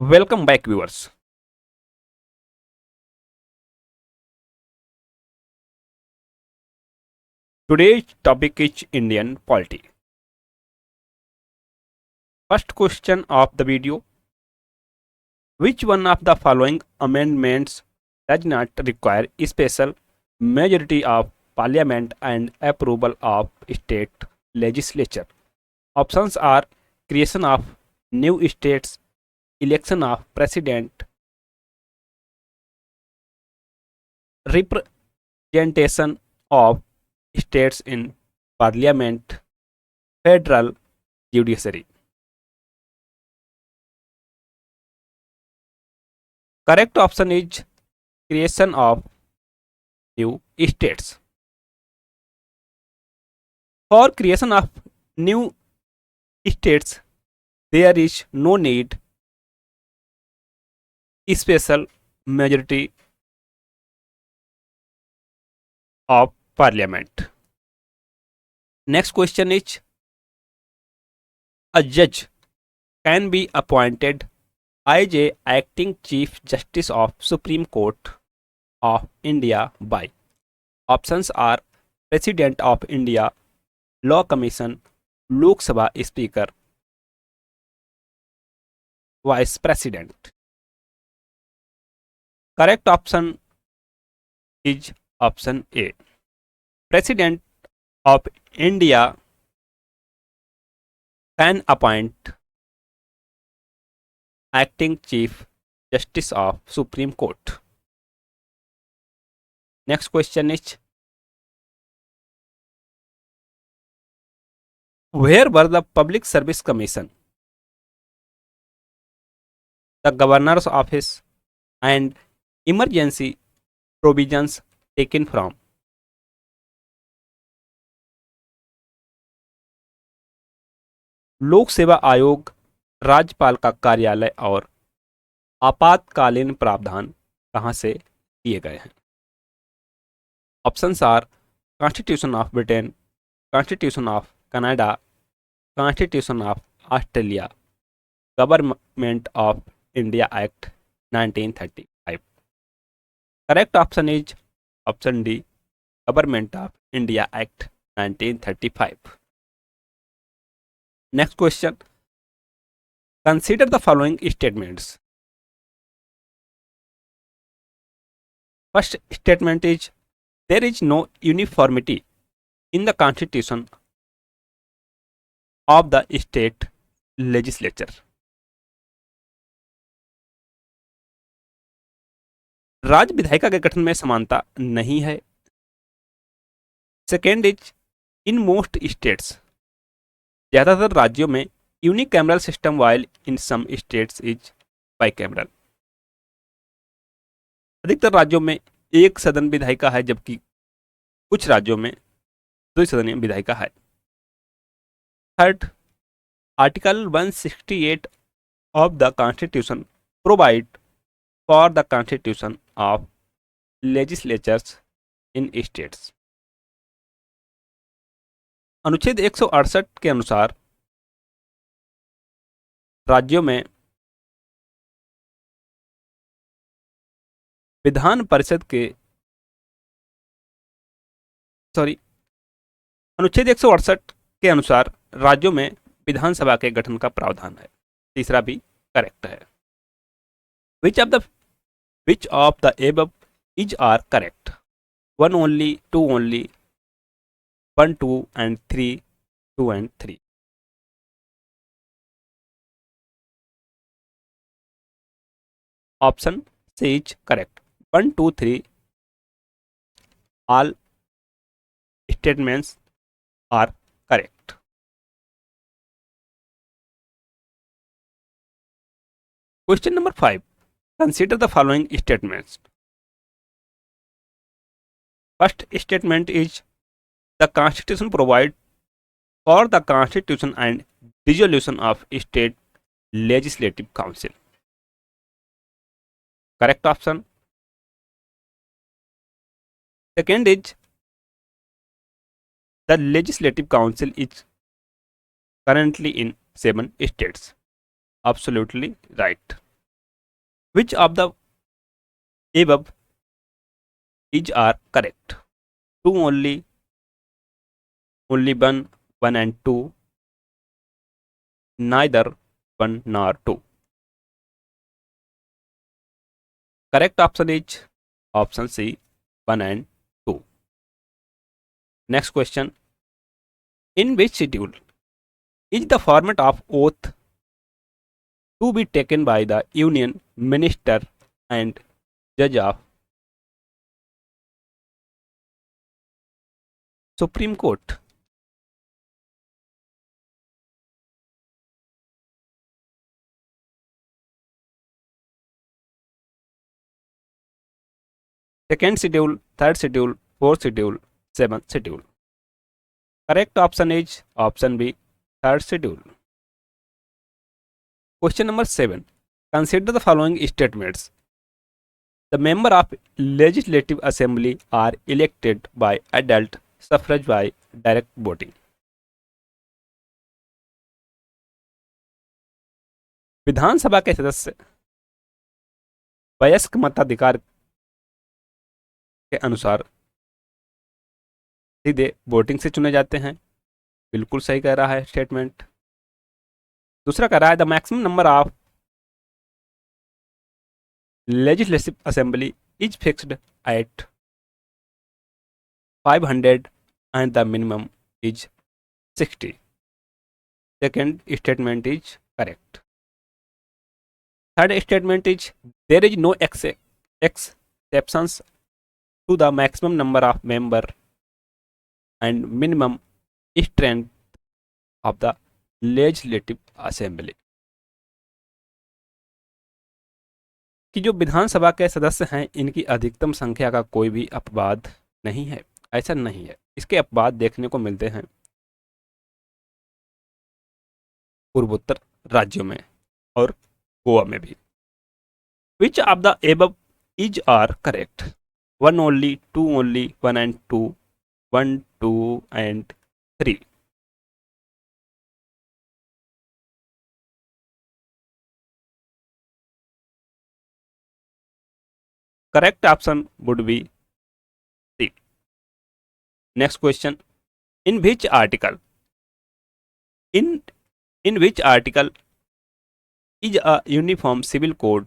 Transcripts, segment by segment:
Welcome back, viewers. Today's topic is Indian polity. First question of the video: which one of the following amendments does not require a special majority of parliament and approval of state legislature? Options are creation of new states, election of president, representation of states in parliament, federal judiciary. Correct option is creation of new states. For creation of new states, there is no need special majority of parliament. Next question is: a judge can be appointed as a acting chief justice of Supreme Court of India by. Options are President of India, Law Commission, Lok Sabha Speaker, Vice President. Correct option is option A. President of India can appoint acting chief justice of Supreme Court. Next question is: where were the Public Service Commission, the Governor's Office, and emergency provisions taken from? लोक सेवा आयोग, राज्यपाल का कार्यालय और आपातकालीन प्रावधान कहां से किए गए हैं? Options are constitution of Britain, constitution of Canada, constitution of Australia, government of India act 1935. Correct option is option D, government of India act 1935. Next question: consider the following statements. First statement is: there is no uniformity in the constitution of the state legislature. राज्य विधायिका के गठन में समानता नहीं है. Second is: in most states, ज्यादातर राज्यों में unicameral system while in some states is bicameral. अधिकतर राज्यों में एक सदन विधायिका है जबकि कुछ राज्यों में द्विसदनीय विधायिका है. Third, article 168 of the Constitution provide for the constitution of legislatures in states. अनुच्छेद 168 के अनुसार राज्यों में विधान परिषद के अनुच्छेद 168 के अनुसार राज्यों में विधानसभा के गठन का प्रावधान है. तीसरा भी करेक्ट है. Which of the above is are correct? 1 only, 2 only, 1 2 and 3, 2 and 3. Option C is correct. 1 2 3 all statements are correct. Question number 5. Consider the following statements. First statement is: the Constitution provides for the constitution and dissolution of state legislative council. Correct option. Second is: the legislative council is currently in 7 states. Absolutely right. Which of the above is are correct? Two only, only one and two, neither one nor two. Correct option is option C, 1 and 2. Next question. In which schedule is the format of oath to be taken by the union minister and judge of Supreme Court? Second schedule, third schedule, fourth schedule, seventh schedule. Correct option is option B, third schedule. Question number 7. Consider the following statements. The member of Legislative Assembly are elected by adult suffrage by direct voting. विधानसभा के सदस्य वयस्क मताधिकार के अनुसार सीधे voting से चुने जाते हैं। बिल्कुल सही कह रहा है स्टेटमेंट। दूसरा कह रहा है the maximum number of legislative assembly is fixed at 500 and the minimum is 60. Second statement is correct. Third statement is there is no exceptions to the maximum number of member and minimum strength of the legislative assembly. कि जो विधानसभा के सदस्य हैं इनकी अधिकतम संख्या का कोई भी अपवाद नहीं है, ऐसा नहीं है। इसके अपवाद देखने को मिलते हैं पूर्वोत्तर राज्यों में और गोवा में भी। Which of the above is are correct? 1 only, 2 only, 1 and 2, 1, 2 and 3. Correct option would be C. Next question. In which article? In which article is a uniform civil code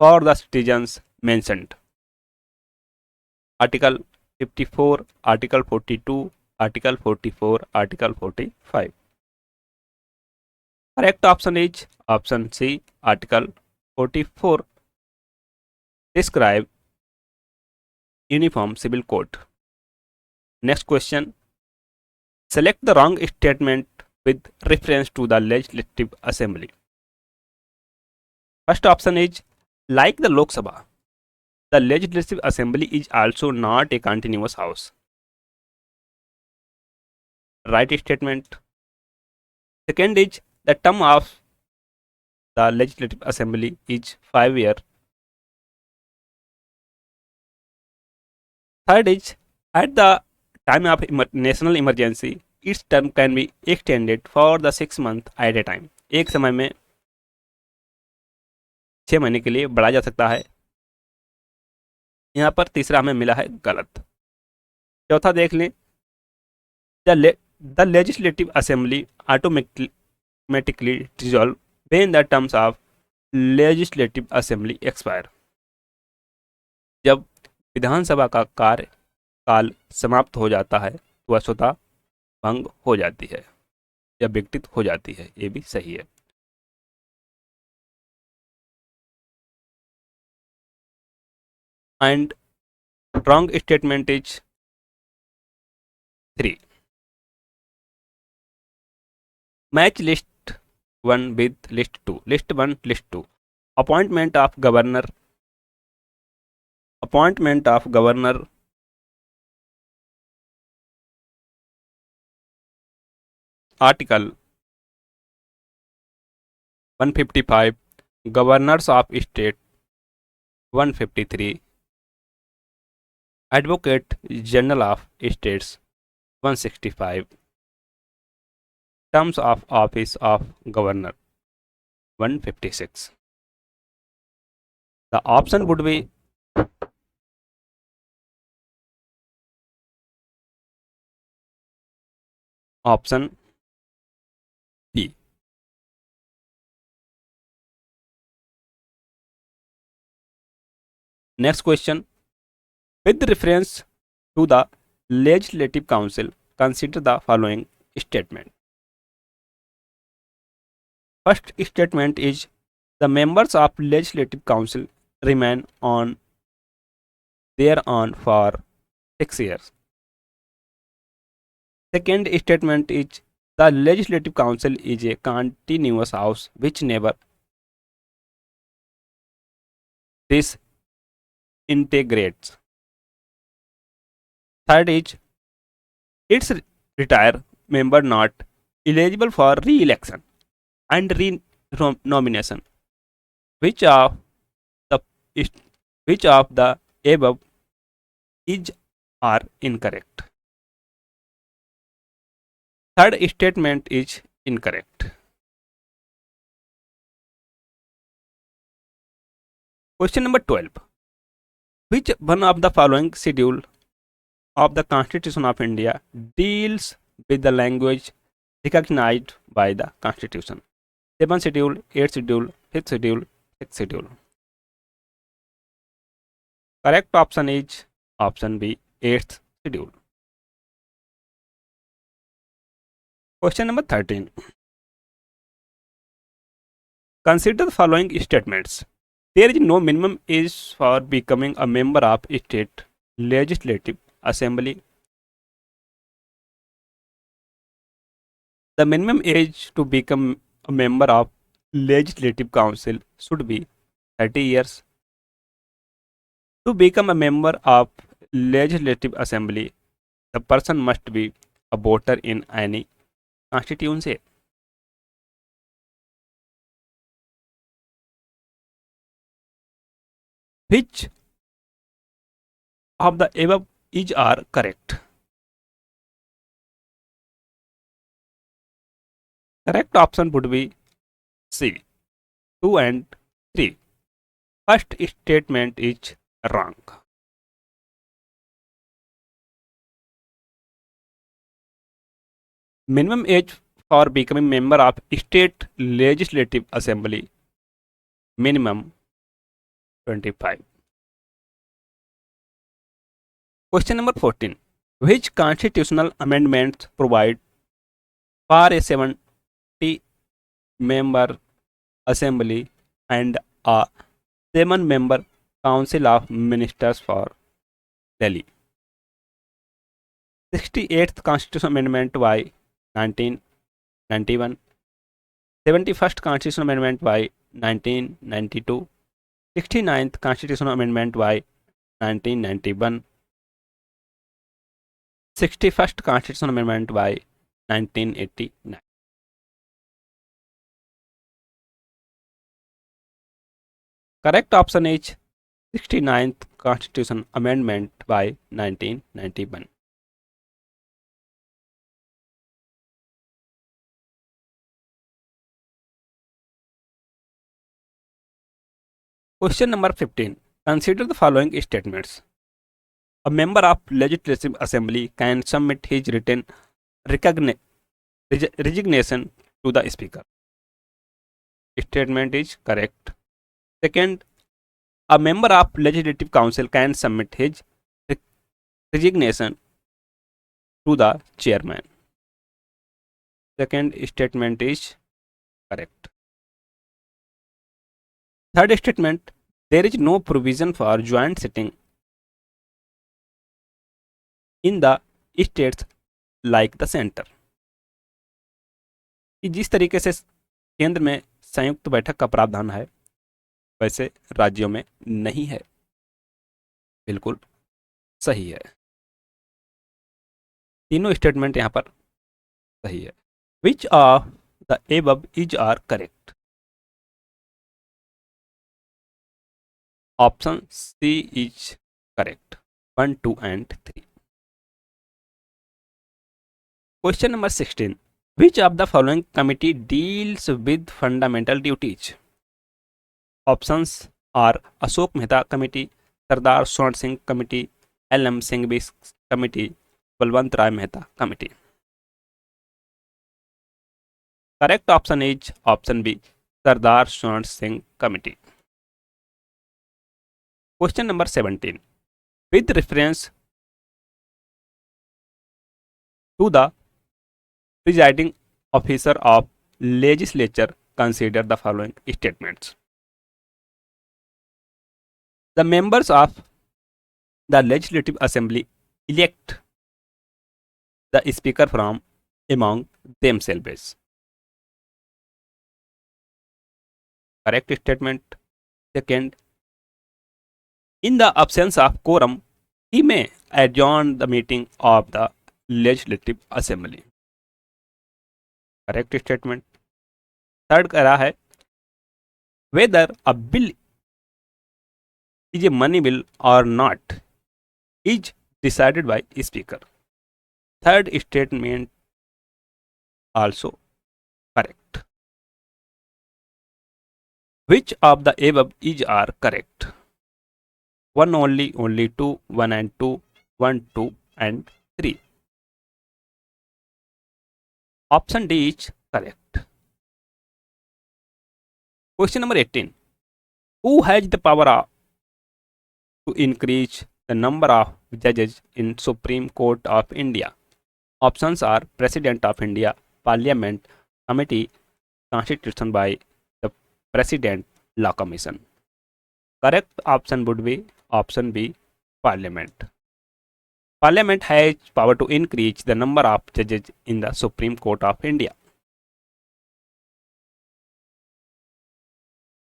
for the citizens mentioned? Article 54, Article 42, Article 44, Article 45. Correct option is option C, Article 44. Describe uniform civil code. Next question. Select the wrong statement with reference to the Legislative Assembly. First option is like the Lok Sabha, the Legislative Assembly is also not a continuous house. Right statement. Second is the term of the Legislative Assembly is 5 years. Third is at the time of national emergency, its term can be extended for the 6 months at a time. एक समय में 6 महीने के लिए बढ़ाया जा सकता है। यहाँ पर तीसरा हमें मिला है गलत। चौथा देख लें, the legislative assembly automatically dissolve when the terms of legislative assembly expire. जब विधानसभा का कार्यकाल समाप्त हो जाता है तो वह स्वतः भंग हो जाती है या विघटित हो जाती है। ये भी सही है। And wrong statement is 3. Match list 1 with list 2. List 1, list 2. Appointment of governor. Article 155. Governors of state 153. Advocate General of States 165. Terms of office of governor 156. The option would be option B. Next question. With reference to the Legislative Council, consider the following statement. First statement is the members of Legislative Council remain on thereon for 6 years. Second statement is the Legislative Council is a continuous house which never disintegrates. Third is its retired member not eligible for re-election and re-nomination. Which of the which of the above is are incorrect? Third statement is incorrect. Question number 12. Which one of the following schedule of the Constitution of India deals with the language recognized by the Constitution? 7th schedule, 8th schedule, 5th schedule, 6th schedule. Correct option is option B, 8th schedule. Question number 13. Consider the following statements. There is no minimum age for becoming a member of state legislative assembly. The minimum age to become a member of legislative council should be 30 years. To become a member of legislative assembly, the person must be a voter in any constituency. Which of the above is are correct? Correct option would be C, 2 and 3. First statement is wrong. Minimum age for becoming member of state legislative assembly, minimum 25. Question number 14. Which constitutional amendments provide for a 70-member assembly and a 7-member council of ministers for Delhi? 68th Constitutional Amendment by 1991, 71st Constitutional Amendment by 1992, 69th Constitutional Amendment by 1991, 61st Constitutional Amendment by 1989. Correct option is 69th Constitution Amendment by 1991. Question number 15. Consider the following statements. A member of Legislative Assembly can submit his written resignation to the Speaker. Statement is correct. Second, a member of Legislative Council can submit his resignation to the Chairman. Second statement is correct. Third statement, there is no provision for joint sitting in the states like the center. कि जिस तरीके से केंद्र में संयुक्त बैठक का प्रावधान है वैसे राज्यों में नहीं है. बिल्कुल सही है. तीनों स्टेटमेंट यहां पर सही है. Which of the above is are correct? Option C is correct. 1, 2 and 3. Question number 16. Which of the following committee deals with fundamental duties? Options are Ashok Mehta Committee, Sardar Swan Singh Committee, L.M. Singhvi Committee, Balwant Rai Mehta Committee. Correct option is option B, Sardar Swan Singh Committee. Question number 17. With reference to the presiding officer of legislature, consider the following statements. The members of the Legislative Assembly elect the speaker from among themselves. Correct statement. Second, in the absence of quorum, he may adjourn the meeting of the Legislative Assembly. Correct statement. Third करा है, whether a bill is a money bill or not is decided by speaker. Third statement also correct. Which of the above is are correct? One only, only two, one and two, one, two and three. Option D is correct. Question number 18. Who has the power to increase the number of judges in Supreme Court of India? Options are President of India, Parliament, Committee, Constitution by the President, Law Commission. Correct option would be option B, Parliament. Parliament has power to increase the number of judges in the Supreme Court of India.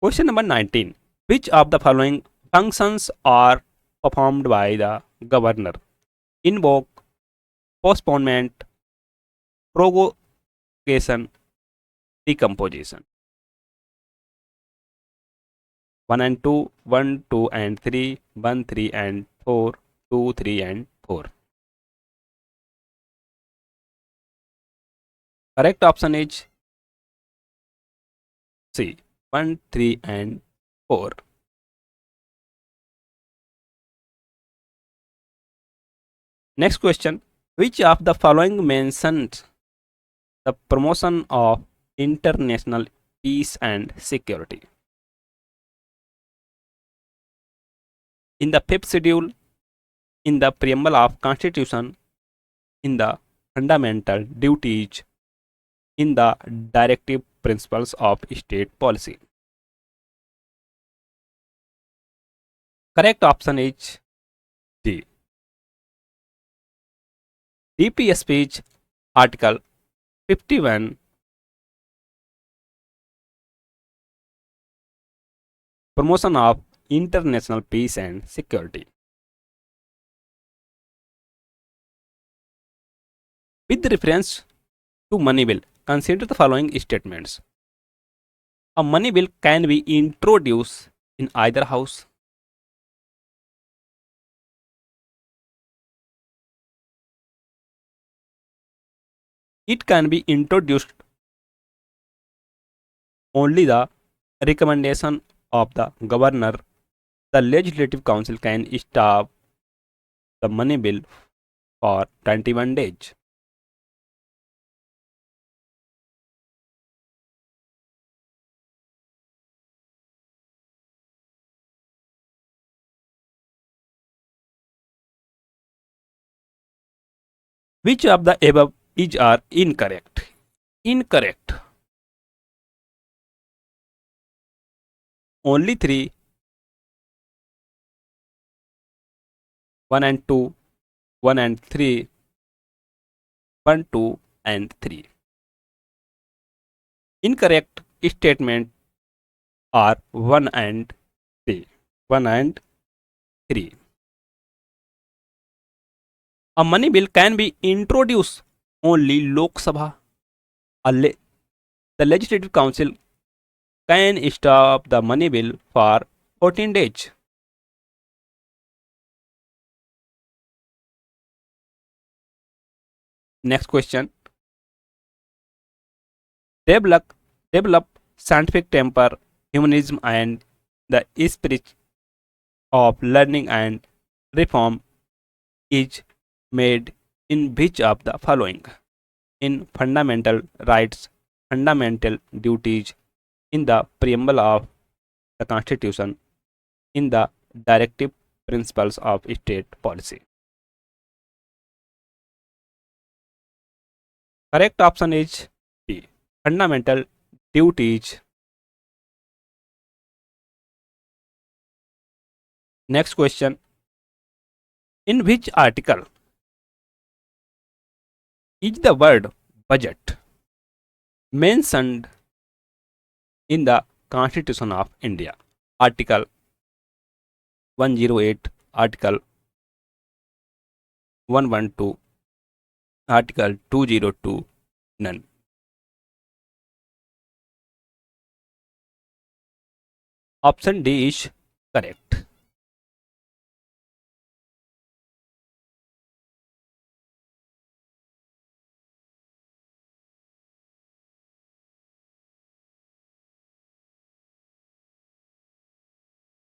Question number 19. Which of the following functions are performed by the governor? Invoke, postponement, prorogation, decomposition. 1 and 2, 1, 2 and 3, 1, 3 and 4, 2, 3 and 4. Correct option is C, 1, 3 and 4. Next question. Which of the following mentions the promotion of international peace and security? In the fifth schedule, in the preamble of Constitution, in the fundamental duties, in the directive principles of state policy. Correct option is D. DP speech Article 51 promotion of international peace and security. With reference to money bill, consider the following statements. A money bill can be introduced in either house. It can be introduced only the recommendation of the governor. The Legislative Council can stop the money bill for 21 days. Which of the above is are incorrect? Incorrect. Only 3, 1 and 2, 1 and 3, 1, 2 and 3. Incorrect statement are 1 and 3. 1 and 3. A money bill can be introduced only Lok Sabha. The Legislative Council can stop the money bill for 14 days. Next question. Develop scientific temper, humanism and The spirit of learning and reform is made in which of the following? In fundamental rights, fundamental duties, in the preamble of the Constitution, in the directive principles of state policy. Correct option is B. Fundamental duties. Next question. In which article is the word budget mentioned in the Constitution of India? Article 108, Article 112, Article 202, none. Option D is correct.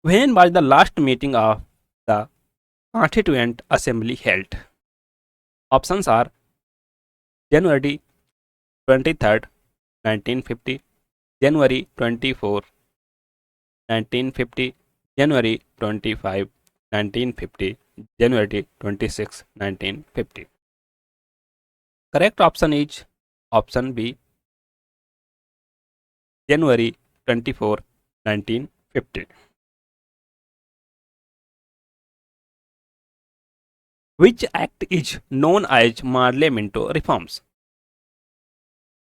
When was the last meeting of the Constituent Assembly held? Options are January 23rd, 1950, January 24, 1950, January 25, 1950, January 26, 1950. Correct option is option B, January 24, 1950. Which act is known as Marley Minto reforms?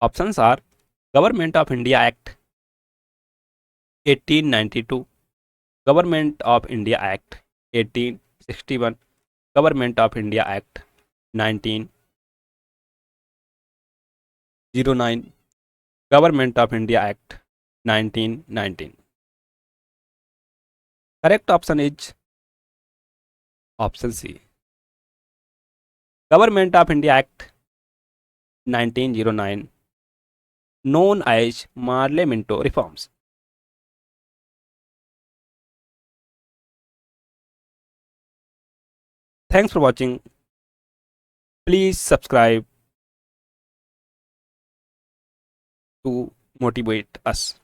Options are Government of India Act 1892, Government of India Act 1861, Government of India Act 1909, Government of India Act 1919. Correct option is option C. Government of India Act 1909, known as Marley Minto reforms. Thanks for watching. Please subscribe to motivate us.